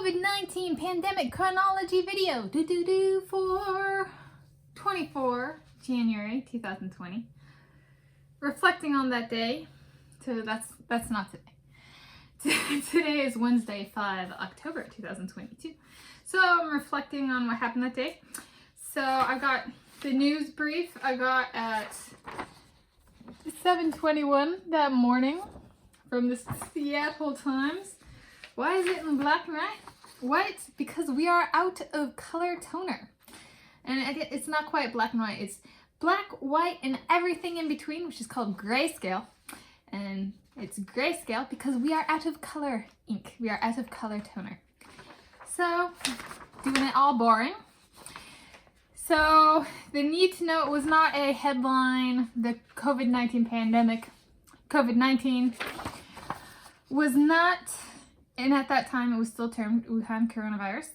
COVID-19 pandemic chronology video for 24 January 2020. Reflecting on that day. So that's not today. Today is Wednesday, 5 October 2022. So I'm reflecting on what happened that day. So I got the news brief I got at 7:21 that morning from the Seattle Times. Why is it in black and white? What? Because we are out of color toner. And it's not quite black and white. It's black, white, and everything in between, which is called grayscale. And it's grayscale because we are out of color ink. We are out of color toner. So, doing it all boring. So, the need to know, it was not a headline. The COVID-19 pandemic, COVID-19 was not, and at that time it was still termed Wuhan coronavirus.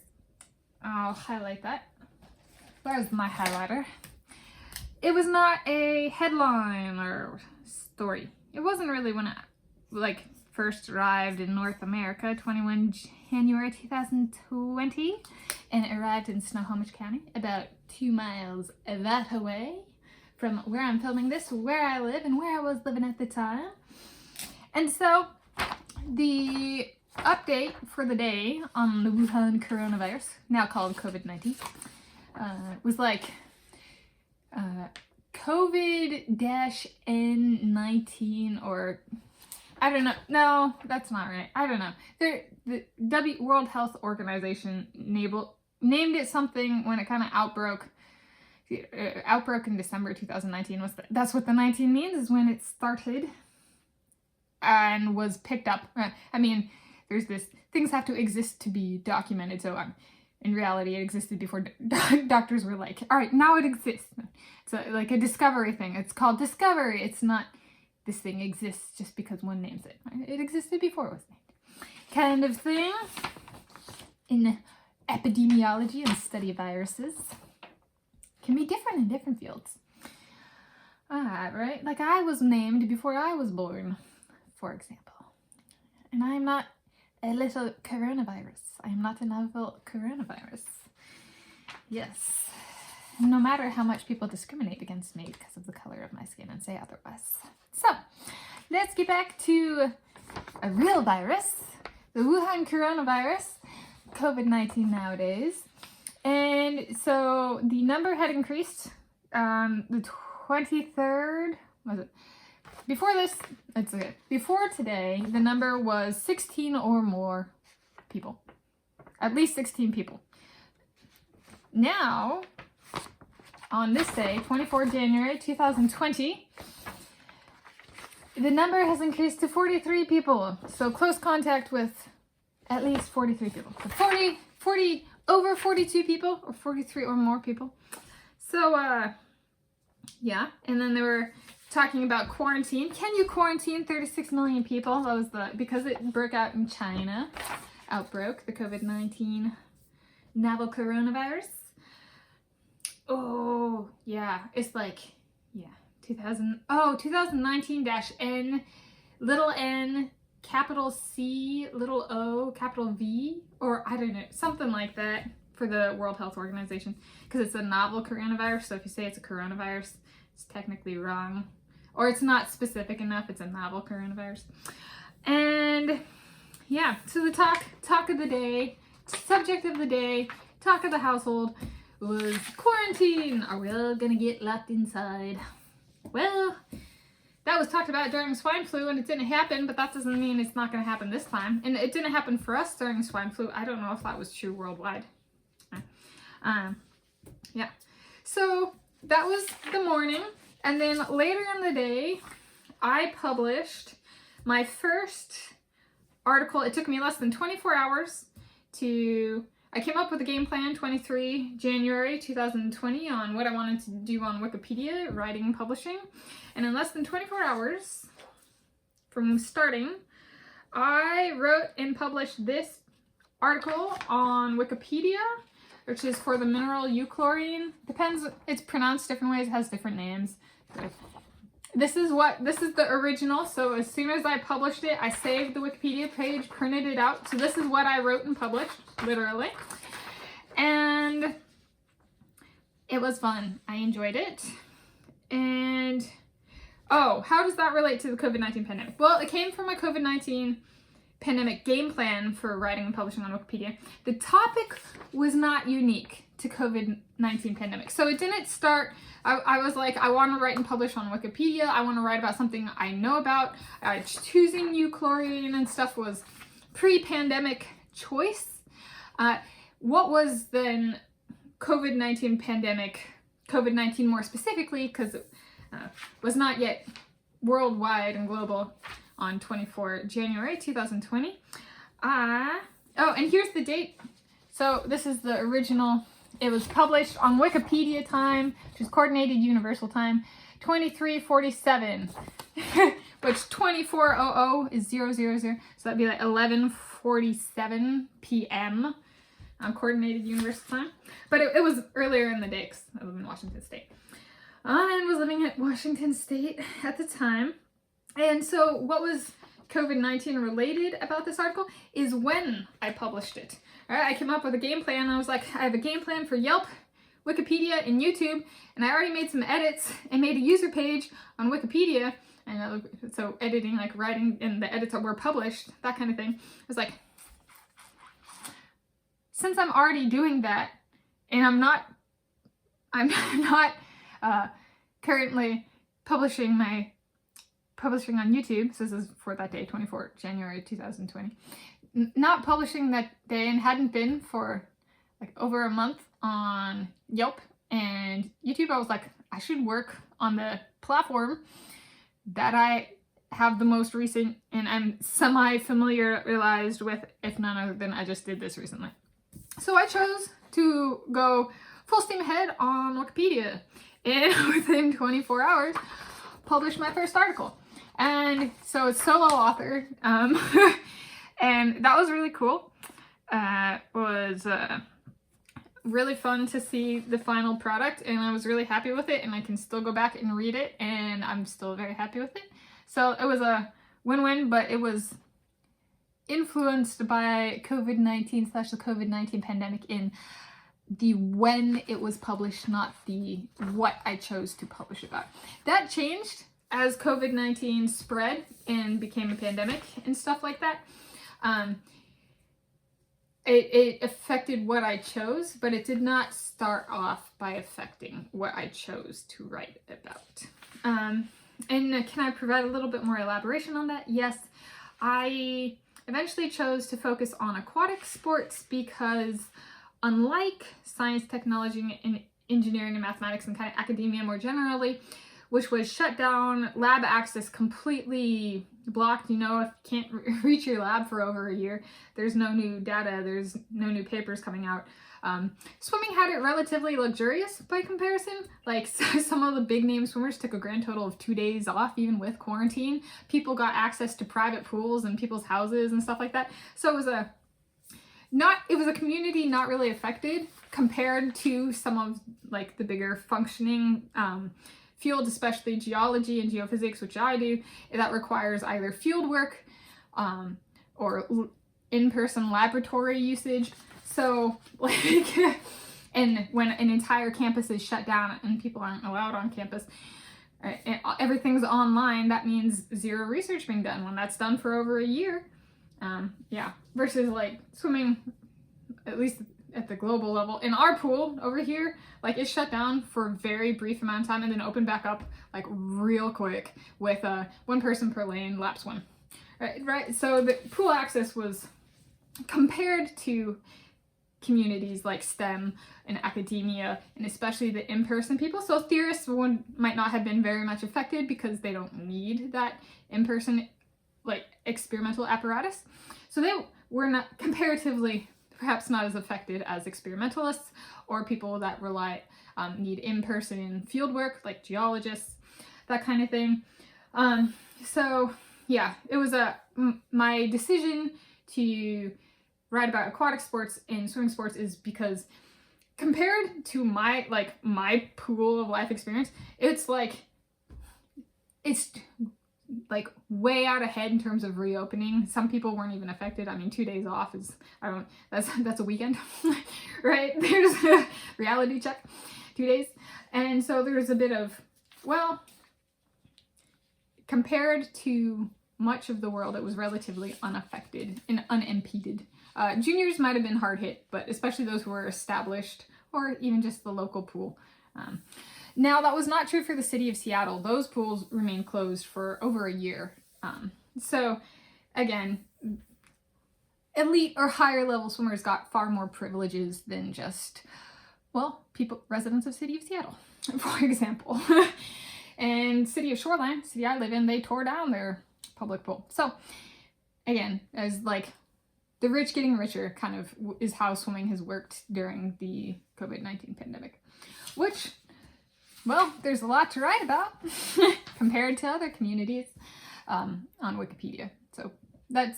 I'll highlight that. Where's my highlighter? It was not a headline or story. It wasn't really when it first arrived in North America, 21 January 2020, and it arrived in Snohomish County, about 2 miles that away from where I'm filming this, where I live, and where I was living at the time. And so the update for the day on the Wuhan coronavirus, now called COVID-19, was like COVID-N19 or I don't know. No, that's not right. I don't know. The World Health Organization named it something when it kind of outbroke in December 2019. That's what the 19 means, is when it started and was picked up. I mean, there's this, things have to exist to be documented. So in reality, it existed before doctors were like, all right, now it exists. It's like a discovery thing. It's called discovery. It's not this thing exists just because one names it. It existed before it was named. Kind of thing. In epidemiology and study of viruses can be different in different fields. Right? Like I was named before I was born, for example. And I am not a little coronavirus. I am not a novel coronavirus. Yes. No matter how much people discriminate against me because of the color of my skin and say otherwise. So, let's get back to a real virus, the Wuhan coronavirus, COVID-19 nowadays. And so the number had increased the 23rd, was it? Before this, it's okay. Before today, the number was 16 or more people. At least 16 people. Now, on this day, 24 January 2020, the number has increased to 43 people. So close contact with at least 43 people. So 40, over 42 people, or 43 or more people. So, yeah. And then they were talking about quarantine. Can you quarantine 36 million people? That was because it broke out in China. Outbroke, the COVID-19 novel coronavirus. Oh, yeah. It's like, yeah. 2019-N, little n, capital C, little O, capital V, or I don't know, something like that for the World Health Organization, because it's a novel coronavirus. So if you say it's a coronavirus, it's technically wrong, or it's not specific enough. It's a novel coronavirus. And yeah, so the talk of the day, subject of the day, talk of the household was quarantine. Are we all gonna get locked inside? Well, that was talked about during swine flu and it didn't happen, but that doesn't mean it's not going to happen this time. And it didn't happen for us during swine flu. I don't know if that was true worldwide. Yeah. So that was the morning. And then later in the day, I published my first article. It took me less than 24 hours I came up with a game plan 23 January 2020 on what I wanted to do on Wikipedia, writing and publishing. And in less than 24 hours from starting, I wrote and published this article on Wikipedia, which is for the mineral euchlorine. Depends, it's pronounced different ways, it has different names. This is the original. So as soon as I published it, I saved the Wikipedia page, printed it out. So this is what I wrote and published, literally. And it was fun. I enjoyed it. And, oh, how does that relate to the COVID-19 pandemic? Well, it came from a COVID-19 pandemic game plan for writing and publishing on Wikipedia. The topic was not unique to COVID-19 pandemic. So it didn't start, I was like, I want to write and publish on Wikipedia. I want to write about something I know about. Choosing euchlorine and stuff was pre-pandemic choice. What was then COVID-19 pandemic, COVID-19 more specifically, because it was not yet worldwide and global on 24 January 2020. Oh, and here's the date. So this is the original. It was published on Wikipedia time, which is Coordinated Universal Time, 2347, which 2400 is 000, so that'd be like 11:47 p.m. on Coordinated Universal Time. But it was earlier in the day because I live in Washington State. I was living at Washington State at the time. And so what was COVID-19 related about this article is when I published it. All right, I came up with a game plan. I was like, I have a game plan for Yelp, Wikipedia, and YouTube, and I already made some edits and made a user page on Wikipedia. And so editing, like writing, and the edits that were published, that kind of thing. I was like, since I'm already doing that, and I'm not currently publishing on YouTube, so this is for that day, 24 January 2020, not publishing that day and hadn't been for like over a month on Yelp and YouTube, I was like, I should work on the platform that I have the most recent and I'm semi-familiarized with, if none other than I just did this recently. So I chose to go full steam ahead on Wikipedia and within 24 hours published my first article. And so it's solo authored, and that was really cool. Was really fun to see the final product, and I was really happy with it, and I can still go back and read it, and I'm still very happy with it. So it was a win-win, but it was influenced by COVID-19 / the COVID-19 pandemic in the when it was published, not the what I chose to publish about. That changed as COVID-19 spread and became a pandemic and stuff like that. It affected what I chose, but it did not start off by affecting what I chose to write about. And can I provide a little bit more elaboration on that? Yes, I eventually chose to focus on aquatic sports because unlike science, technology, and engineering and mathematics and kind of academia more generally, which was shut down, lab access completely blocked. You know, if you can't reach your lab for over a year, there's no new data, there's no new papers coming out. Swimming had it relatively luxurious by comparison. Like some of the big name swimmers took a grand total of 2 days off, even with quarantine. People got access to private pools and people's houses and stuff like that. So it was a community not really affected compared to some of like the bigger functioning fields, especially geology and geophysics, which I do, that requires either field work or in-person laboratory usage. So like, and when an entire campus is shut down and people aren't allowed on campus, right, and everything's online, that means zero research being done. When that's done for over a year, versus like swimming, at least at the global level. In our pool over here, like it shut down for a very brief amount of time and then opened back up like real quick with 1 person per lane lap swim. Right? So the pool access was compared to communities like STEM and academia and especially the in-person people. So theorists might not have been very much affected because they don't need that in-person like experimental apparatus. So they were not comparatively perhaps not as affected as experimentalists or people that need in-person field work like geologists, that kind of thing. So yeah, it was my decision to write about aquatic sports and swimming sports is because compared to my pool of life experience, it's like it's like way out ahead in terms of reopening. Some people weren't even affected. I mean, 2 days off is, that's a weekend, right? There's a reality check, 2 days. And so there's a bit of, well, compared to much of the world, it was relatively unaffected and unimpeded. Juniors might have been hard hit, but especially those who were established or even just the local pool. Now, that was not true for the city of Seattle. Those pools remained closed for over a year. So, again, elite or higher level swimmers got far more privileges than just, well, residents of city of Seattle, for example. And city of Shoreline, city I live in, they tore down their public pool. So, again, as like the rich getting richer kind of is how swimming has worked during the COVID-19 pandemic, which, well, there's a lot to write about compared to other communities on Wikipedia. So that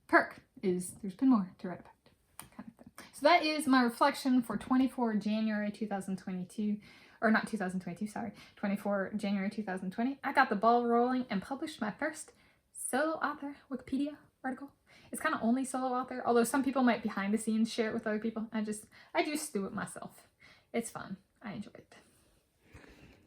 perk is there's been more to write about. Kind of thing. So that is my reflection for 24 January 2022. Or not 2022, sorry, 24 January 2020. I got the ball rolling and published my first solo author Wikipedia article. It's kind of only solo author, although some people might behind the scenes share it with other people. I just do it myself. It's fun. I enjoy it.